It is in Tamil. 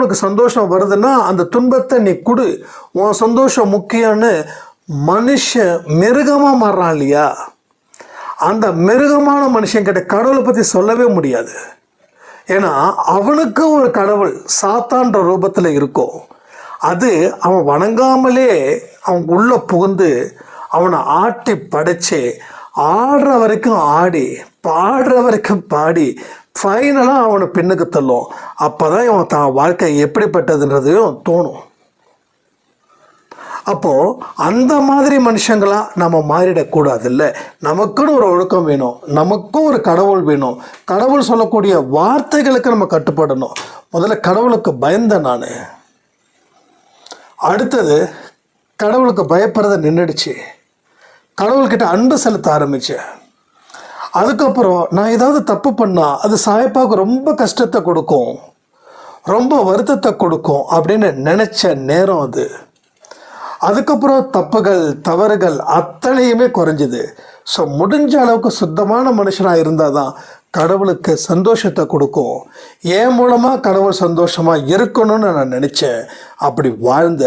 உனக்கு சந்தோஷம் வருதுன்னா அந்த துன்பத்தை நீ கொடு, உன் சந்தோஷம் முக்கியம்னு மனுஷன் மிருகமாக மாறுறான் இல்லையா? அந்த மிருகமான மனுஷன்கிட்ட கடவுளை பற்றி சொல்லவே முடியாது. ஏன்னா அவனுக்கு ஒரு கடவுள் சாத்தான்ற ரூபத்தில் இருக்கும். அது அவன் வணங்காமலே அவன் உள்ளே புகுந்து அவனை ஆட்டி படைச்சு ஆடுற வரைக்கும் ஆடி பாடுற வரைக்கும் பாடி ஃபைனலாக அவனை பின்னுக்கு தள்ளும். அப்போ தான் இவன் தான் வாழ்க்கை எப்படிப்பட்டதுன்றதையும் தோணும். அப்போது அந்த மாதிரி மனுஷங்களாக நம்ம மாறிடக்கூடாது. இல்லை, நமக்குன்னு ஒரு ஒழுக்கம் வேணும், நமக்கும் ஒரு கடவுள் வேணும். கடவுள் சொல்லக்கூடிய வார்த்தைகளுக்கு நம்ம கட்டுப்படணும். முதல்ல கடவுளுக்கு பயந்தேன் நான். அடுத்தது கடவுளுக்கு பயப்படுறத நின்றுடுச்சு, கடவுள்கிட்ட அன்பு செலுத்த ஆரம்பித்தேன். அதுக்கப்புறம் நான் ஏதாவது தப்பு பண்ணால் அது சாயப்பாவுக்கு ரொம்ப கஷ்டத்தை கொடுக்கும், ரொம்ப வருத்தத்தை கொடுக்கும் அப்படின்னு நினச்ச நேரம் அது. அதுக்கப்புறம் தப்புகள் தவறுகள் அத்தனையுமே குறைஞ்சிது. ஸோ முடிஞ்ச அளவுக்கு சுத்தமான மனுஷனாக இருந்தால் தான் கடவுளுக்கு சந்தோஷத்தை கொடுக்கும். என் மூலமாக கடவுள் சந்தோஷமாக இருக்கணும்னு நான் நினச்சேன். அப்படி வாழ்ந்த